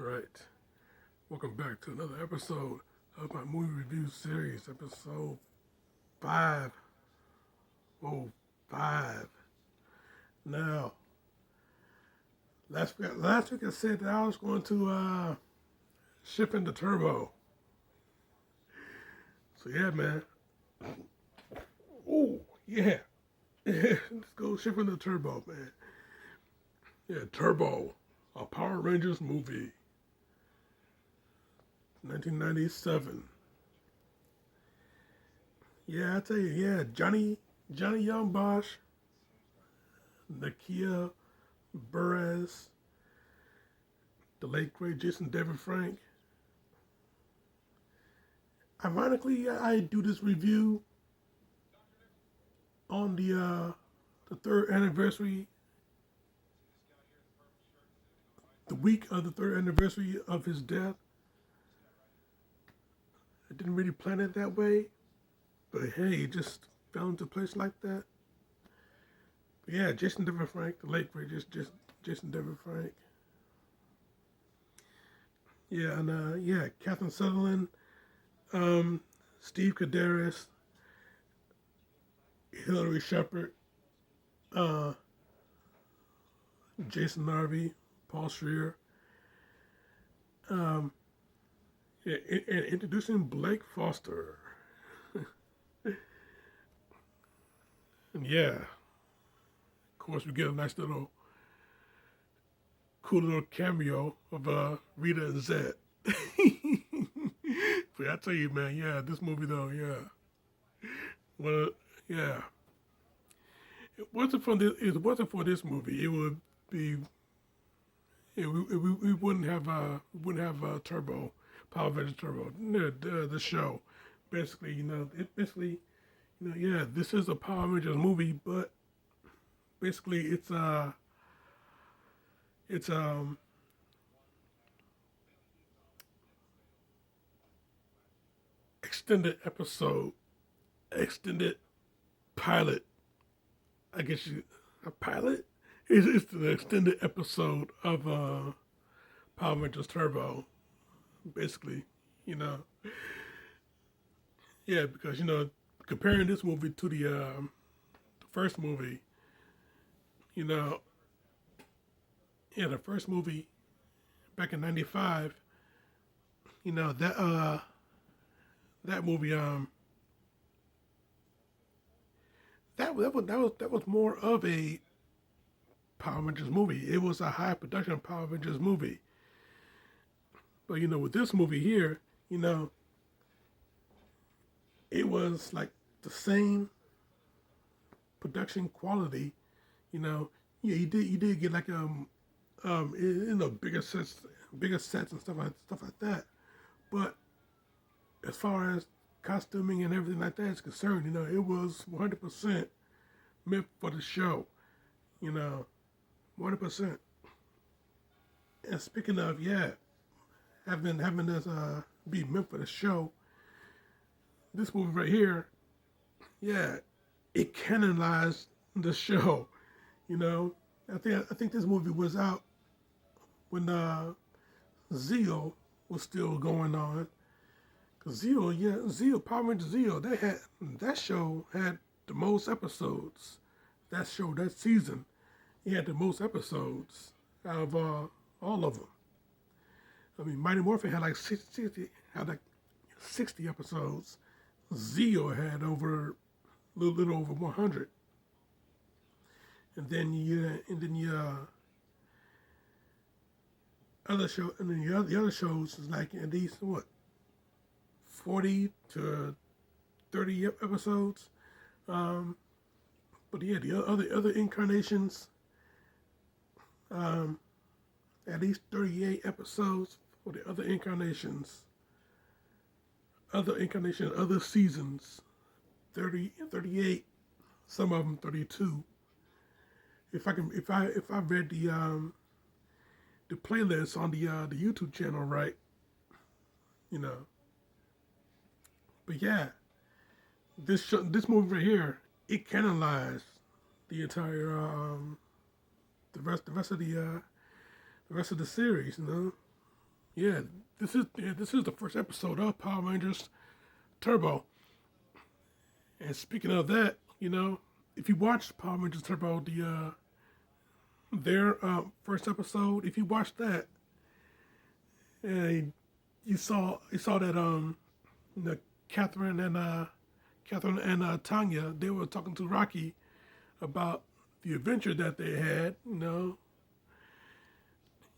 Right. Welcome back to another episode of my movie review series, episode 5. Oh, 5. Now, last week I said that I was going to ship into Turbo. So yeah, man. Oh, yeah. Let's go ship into Turbo, man. Yeah, Turbo, a Power Rangers movie, 1997. Yeah, I tell you, yeah, Johnny Young Bosch, Nakia Burres, the late great Jason David Frank. Ironically, I do this review on the third anniversary, the week of the third anniversary of his death. I didn't really plan it that way, but hey, it just fell into place like that. But yeah, Jason David Frank, the late great just Jason David Frank. Yeah, and yeah, Catherine Sutherland, um, Steve Kaderis, Hillary Shepard, uh, Jason Narvey, Paul Schreer. Um, yeah, and introducing Blake Foster. And yeah, of course, we get a nice little, cool little cameo of Rita and Zed. But I tell you, man, yeah, this movie though, yeah, well, yeah, it wasn't for this movie, it would be, we wouldn't have Turbo, Power Rangers Turbo, the show. Basically, yeah, this is a Power Rangers movie, but basically it's extended episode, extended pilot. I guess a pilot. It's the extended episode of Power Rangers Turbo. Basically, you know, yeah, because comparing this movie to the first movie, you know, yeah, the first movie back in '95, that movie that was more of a Power Rangers movie. It was a high production Power Rangers movie. But with this movie here, you know, it was like the same production quality. You know, yeah, you did get like bigger sets and stuff like that. But as far as costuming and everything like that is concerned, it was 100% meant for the show. You know, 100%. And speaking of, yeah, having this be meant for the show, this movie right here, yeah, it canonized the show. You know, I think this movie was out when Zeo was still going on. Cause Zeo, yeah, Zeo, Power Rangers Zeo, that show had the most episodes. That show, that season, he had the most episodes out of all of them. I mean, Mighty Morphin had like 60 episodes. Zeo had over a little over 100. And then other show, and then the other shows is like at least what 40 to 30 episodes. Um, but yeah, the other incarnations, um, at least 38 episodes for the other seasons, 30, 38, some of them 32. If I read the playlist on the YouTube channel right, you know. But yeah, this movie right here, it canonized the entire the rest of the series. Yeah, this is the first episode of Power Rangers Turbo. And speaking of that, if you watched Power Rangers Turbo, their first episode, if you watched that, and you saw that the Catherine and Tanya, they were talking to Rocky about the adventure that they had.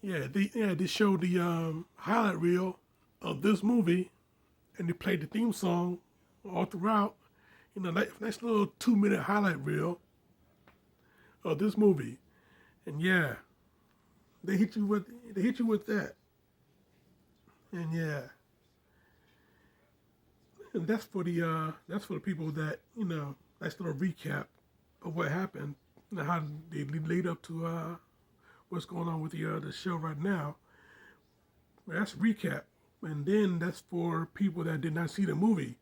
They showed the highlight reel of this movie, and they played the theme song all throughout. Nice little 2 minute highlight reel of this movie, and yeah, they hit you with that, and yeah, and that's for the people that nice little recap of what happened and how they lead up to what's going on with the show right now. That's recap, and then that's for people that did not see the movie.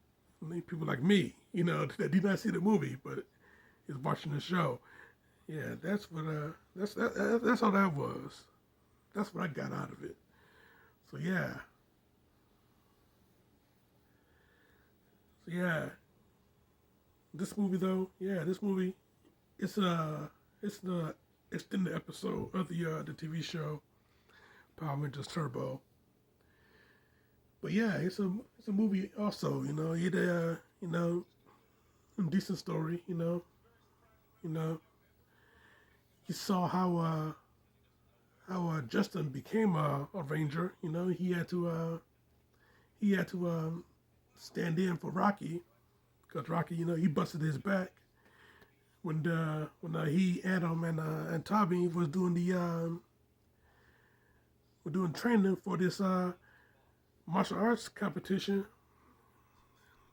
People like me, that did not see the movie but is watching the show. Yeah, that's how that was. That's what I got out of it. So yeah. This movie though, this movie, it's the extended episode of the TV show Power Rangers Turbo. But yeah, it's a movie also. Decent story. You know, you saw how Justin became a ranger. He had to stand in for Rocky because Rocky, he busted his back when he, Adam, and Tommy was doing were doing training for this martial arts competition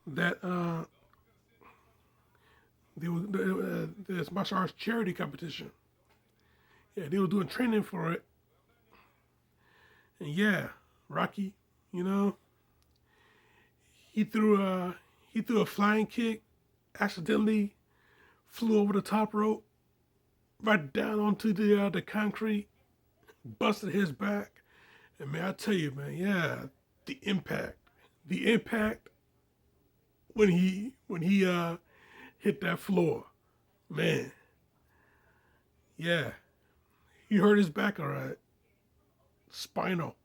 that this martial arts charity competition. Yeah, they were doing training for it, and yeah, Rocky, you know, he threw a flying kick, accidentally flew over the top rope, right down onto the concrete, busted his back, and man, I tell you, man, yeah, the impact, the impact when he hit that floor, man, yeah, he hurt his back, all right, spinal,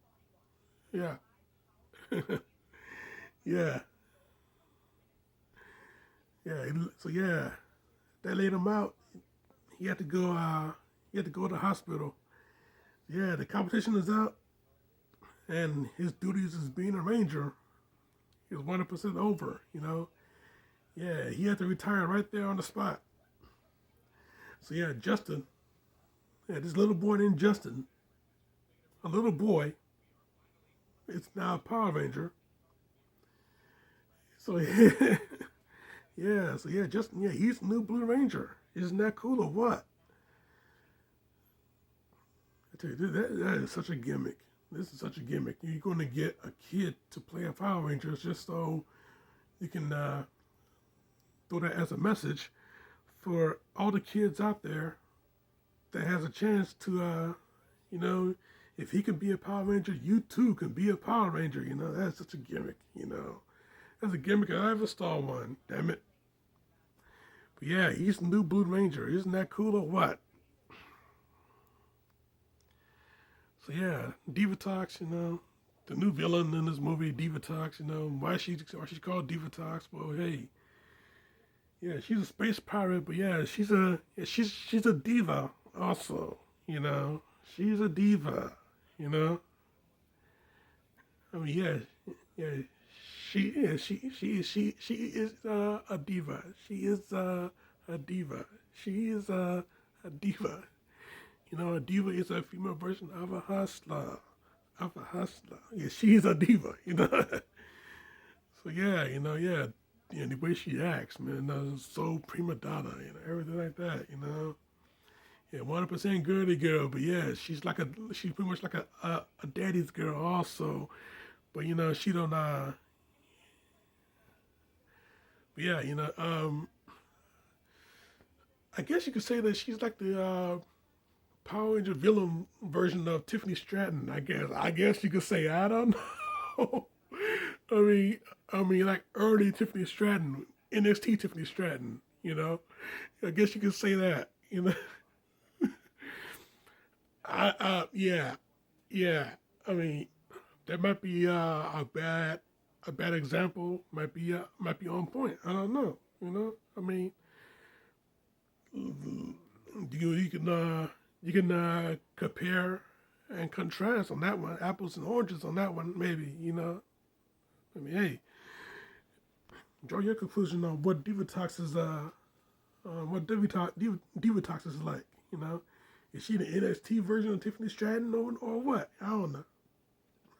yeah, yeah, yeah. So yeah, that laid him out. He had to go. He had to go to the hospital. Yeah, the competition is out, and his duties as being a ranger is 100% over. Yeah, he had to retire right there on the spot. So yeah, Justin, yeah, this little boy named Justin, a little boy, is now a Power Ranger. So yeah, Justin, yeah, he's the new Blue Ranger. Isn't that cool or what? I tell you, that is such a gimmick. This is such a gimmick. You're going to get a kid to play a Power Ranger just so you can throw that as a message for all the kids out there that has a chance to, if he can be a Power Ranger, you too can be a Power Ranger. That's such a gimmick. That's a gimmick I ever saw one. Damn it. But yeah, he's the new Blue Ranger. Isn't that cool or what? So yeah, Divatox, the new villain in this movie, Divatox, why she's called Divatox? Well, hey, yeah, she's a space pirate, but yeah, she's a diva also, she's a diva, you know. I mean, yeah, she is a diva. She is a diva. She is a diva. A diva is a female version of a hustler. Of a hustler. Yeah, she's a diva, So yeah, the way she acts, man, so prima donna, everything like that, Yeah, 100% girly girl, but yeah, she's pretty much like a daddy's girl also, but she don't but yeah, I guess you could say that she's like the Power Ranger villain version of Tiffany Stratton. I guess you could say. I don't know. I mean, like early Tiffany Stratton, NXT Tiffany Stratton. I guess you could say that. Yeah, yeah. I mean, that might be a bad example. Might be on point. I don't know. I mean, you can compare and contrast on that one, apples and oranges on that one. Maybe I mean, hey, draw your conclusion on what Divatox is. Divatox is like. Is she the NXT version of Tiffany Stratton or what? I don't know.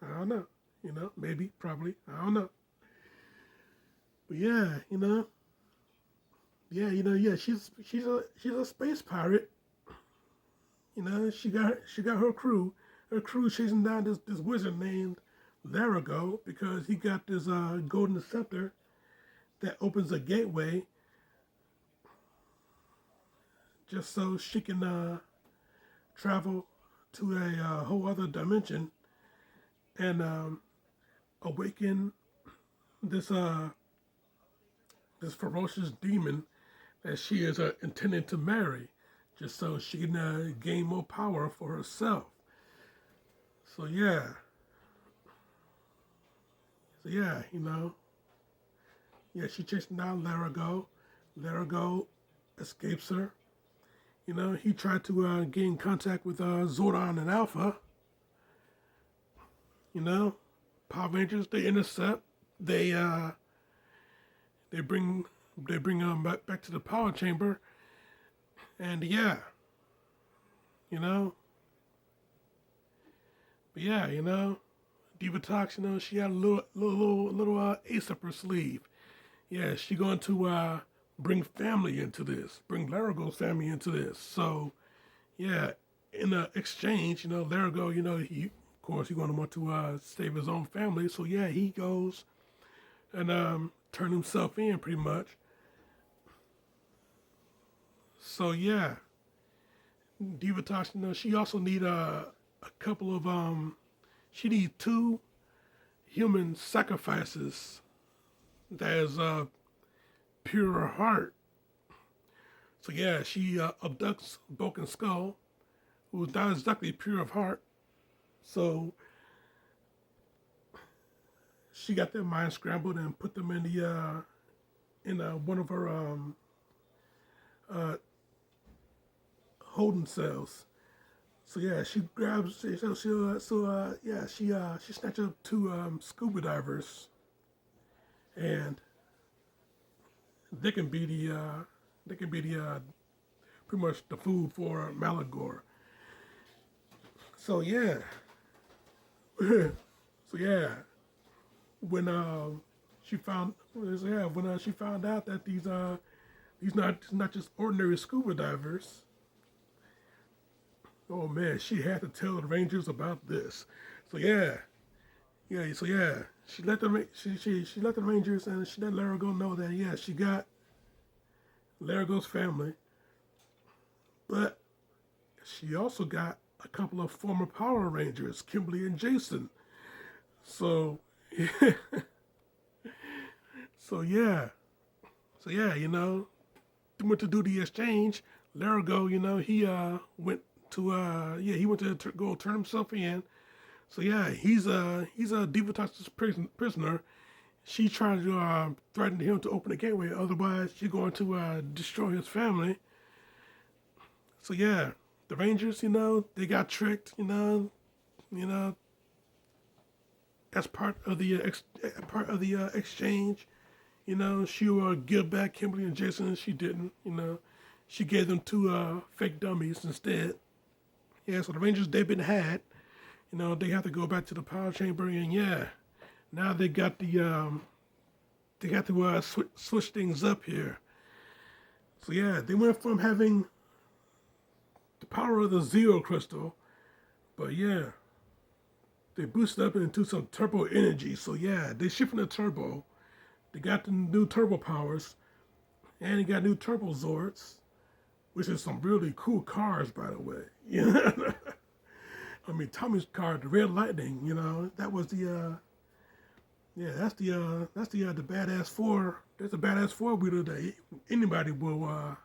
I don't know. Maybe, probably. I don't know. But yeah, yeah. She's a space pirate. She got her crew chasing down this wizard named Larago because he got this golden scepter that opens a gateway just so she can travel to a whole other dimension and awaken this this ferocious demon that she is intending to marry, just so she can gain more power for herself. So yeah, yeah, she chasing down Larago. Larago escapes her. He tried to get in contact with Zordon and Alpha. Power Rangers, they intercept. They bring back to the power chamber, and yeah, you know, but yeah, Divatox, she had a little ace up her sleeve. Yeah, she going to bring family into this, bring Larago's family into this. So yeah, in the exchange, Larago, he of course he's going to want to save his own family. So yeah, he goes and turn himself in pretty much. So yeah, Divatox, she also need a couple of she need two human sacrifices that is pure heart. So yeah, she abducts Broken Skull, who's not exactly pure of heart. So she got their mind scrambled and put them in the in one of her uh, holding cells. So yeah, she grabs. She snatches up two scuba divers, and they can be the pretty much the food for Malagor. So yeah, so yeah, when she found out that these not just ordinary scuba divers. Oh man, she had to tell the Rangers about this. So yeah, she let she let the Rangers and she let Larago know that yeah, she got Larago's family, but she also got a couple of former Power Rangers, Kimberly and Jason. So so yeah, went to do the exchange. Larago, he went to he went to go turn himself in. So yeah, he's a Divatox's prisoner. She tried to threaten him to open the gateway, otherwise she's going to destroy his family. So yeah, the Rangers, they got tricked, as part of the exchange. She would give back Kimberly and Jason, and she didn't. She gave them two fake dummies instead. Yeah, so the Rangers, they've been had. They have to go back to the power chamber, and yeah, now they got to switch things up here. So yeah, they went from having the power of the Zero Crystal, but yeah, they boosted up into some turbo energy. So yeah, they shifting the turbo. They got the new turbo powers, and they got new turbo Zords. which is some really cool cars, by the way. Yeah. I mean, Tommy's car, the Red Lightning, that was the yeah, that's the badass four. That's a badass four wheeler that anybody will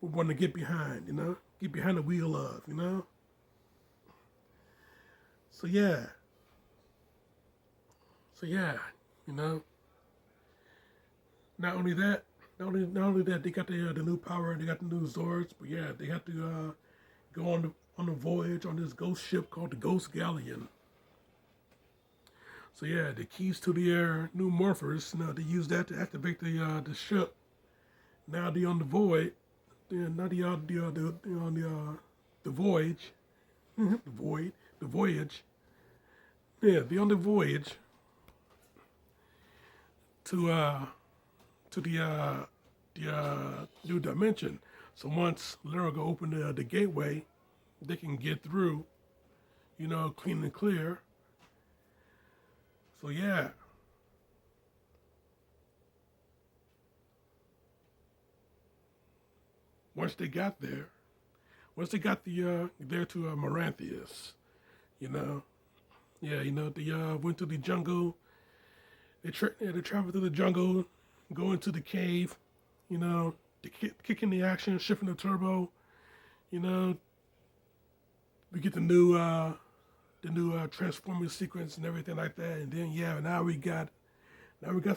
want to get behind. Get behind the wheel of. So yeah, so yeah, you know. Not only that, not only that, they got the new power, they got the new Zords, but yeah, they have to go on a voyage on this ghost ship called the Ghost Galleon. So yeah, the keys to the new morphers, they use that to activate the ship. Now they on the void. Now they on the voyage, the voyage. Yeah, they on the voyage to the new dimension. So once Lyrica opened the gateway, they can get through, clean and clear. So yeah, once they got there, once they got there to Maranthius, you know, yeah, they went to the jungle. They traveled through the jungle, go into the cave, they kicking the action, shifting the turbo, you know, we get the new transforming sequence and everything like that, and then yeah, now we got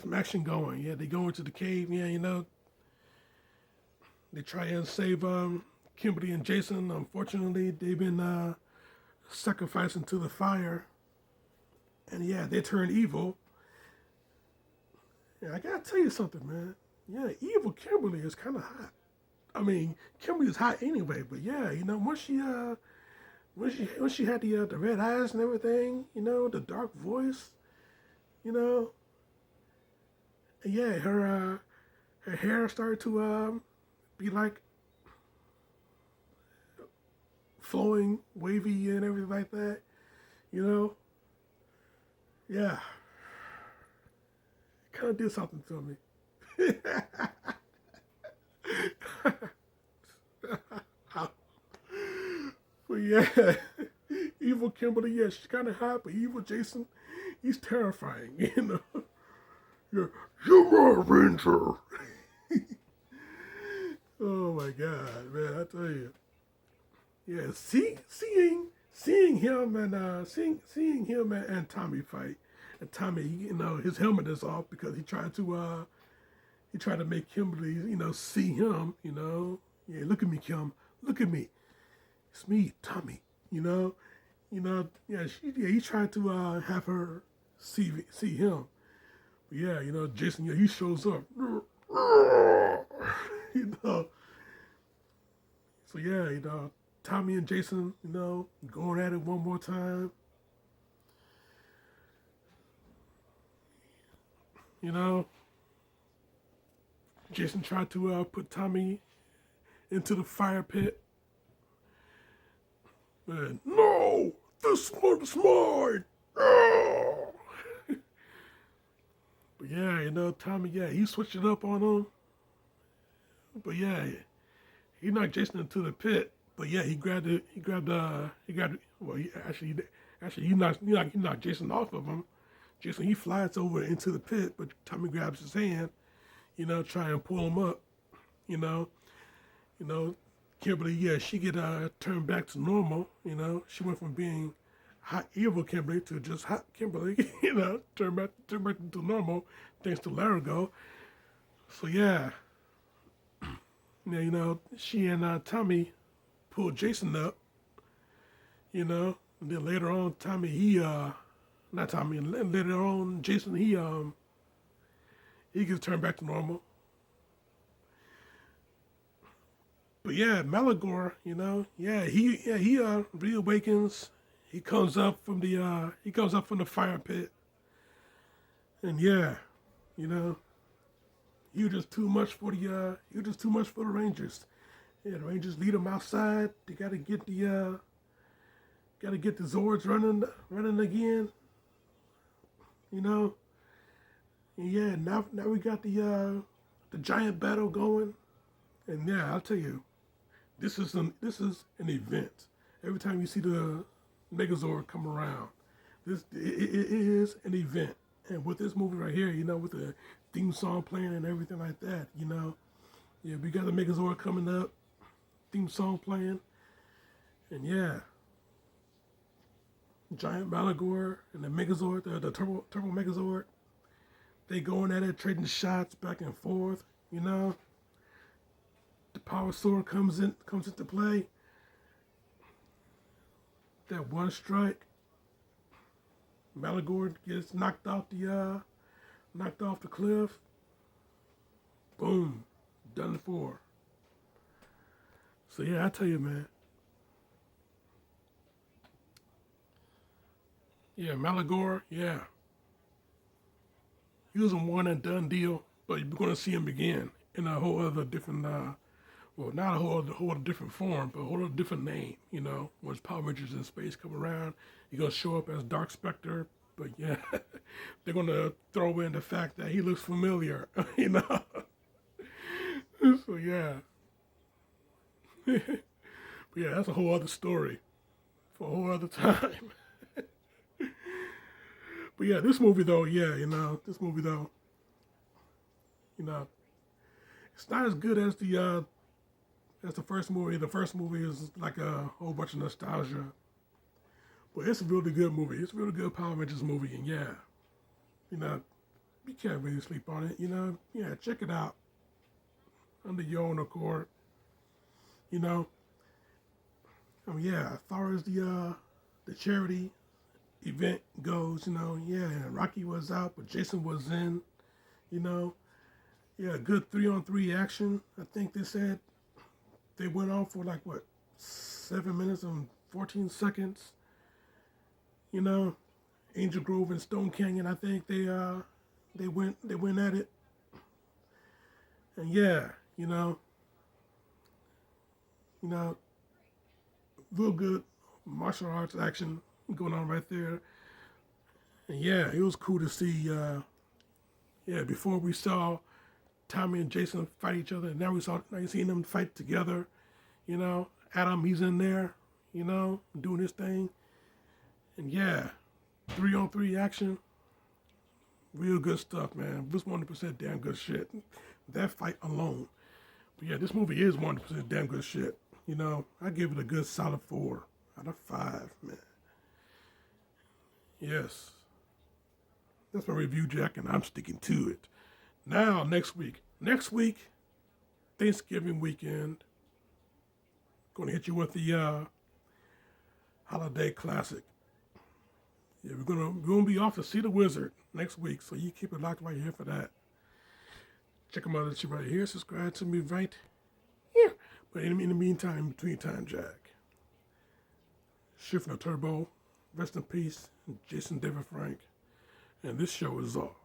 some action going. Yeah, they go into the cave. Yeah, they try and save Kimberly and Jason. Unfortunately, they've been sacrificing to the fire, and yeah, they turn evil. Yeah, I gotta tell you something, man. Yeah, evil Kimberly is kind of hot. I mean, Kimberly is hot anyway, but yeah, once she had the red eyes and everything, the dark voice, you know, and yeah, her hair started to be like flowing, wavy, and everything like that, you know. Yeah, it kind of did something to me. But yeah, evil Kimberly, yeah, she's kind of hot, but evil Jason, he's terrifying, You're, you're my ranger. Oh my God, man! I tell you, yeah. Seeing him and Tommy fight, and Tommy, his helmet is off because he tried to make Kimberly, see him, Yeah, look at me, Kim. Look at me. It's me, Tommy. Yeah. He tried to have her see him. But yeah, Jason, yeah, he shows up. you know. So yeah, Tommy and Jason, going at it one more time. You know, Jason tried to put Tommy into the fire pit. And no, this one's mine. Ah! But yeah, Tommy, yeah, he switched it up on him. But yeah, he knocked Jason into the pit. But yeah, he grabbed it. Well, he knocked Jason off of him. Jason, he flies over into the pit, but Tommy grabs his hand, try and pull him up, you know, you know. Kimberly, yeah, she get turned back to normal, She went from being hot evil Kimberly to just hot Kimberly, turned back to normal thanks to Larigo. So yeah, yeah, she and Tommy pulled Jason up, And then later on, Tommy, not Tommy, and later on, Jason, he gets turned back to normal. But yeah, Malagor, he reawakens. He comes up from the fire pit, and yeah, you know, he was just too much for the Rangers. Yeah, the Rangers lead them outside. They gotta get the Zords running again. You know, and yeah. Now we got the giant battle going, and yeah, I'll tell you. this is an event. Every time you see the Megazord come around, it is an event. And with this movie right here, you know, with the theme song playing and everything like that, you know, yeah, we got the Megazord coming up, theme song playing, and yeah, Giant Malagor and the Megazord, the Turbo Megazord, they going at it, trading shots back and forth, you know. The Power Sword comes into play. That one strike, Malagor gets knocked off the cliff. Boom, done for. So yeah, I tell you, man. Yeah, Malagor, yeah. He was a one and done deal, but you're going to see him again in a whole other different, well, not a whole other different form, but a whole other different name, you know. Once Power Rangers in space come around, he's going to show up as Dark Spectre, but yeah, they're going to throw in the fact that he looks familiar, you know. So yeah. But yeah, that's a whole other story for a whole other time. But yeah, this movie though, yeah, you know, you know, it's not as good as the first movie. The first movie is like a whole bunch of nostalgia, but it's a really good movie. It's a really good Power Rangers movie, and yeah, you know, you can't really sleep on it. You know, yeah, check it out under your own accord. You know, I mean, yeah, as far as the charity event goes, you know, yeah, Rocky was out, but Jason was in. You know, yeah, good 3-on-3 action. I think they said they went on for like what 7 minutes and 14 seconds. You know, Angel Grove and Stone Canyon. I think they went at it, and yeah, you know, real good martial arts action going on right there. And yeah, it was cool to see. Yeah, before we saw Tommy and Jason fight each other, and now you seeing them fight together. You know, Adam, he's in there. You know, doing his thing. And yeah, 3-on-3 action. Real good stuff, man. This 100% damn good shit. That fight alone. But yeah, this movie is 100% damn good shit. You know, I give it a good solid 4 out of 5, man. Yes. That's my review, Jack, and I'm sticking to it. Now, next week, Thanksgiving weekend, going to hit you with the holiday classic. Yeah, we're gonna be off to see the Wizard next week, so you keep it locked right here for that. Check them out at you right here. Subscribe to me right here. But in the meantime, in between time, Jack. Shifting a Turbo, rest in peace, Jason David Frank, and this show is off.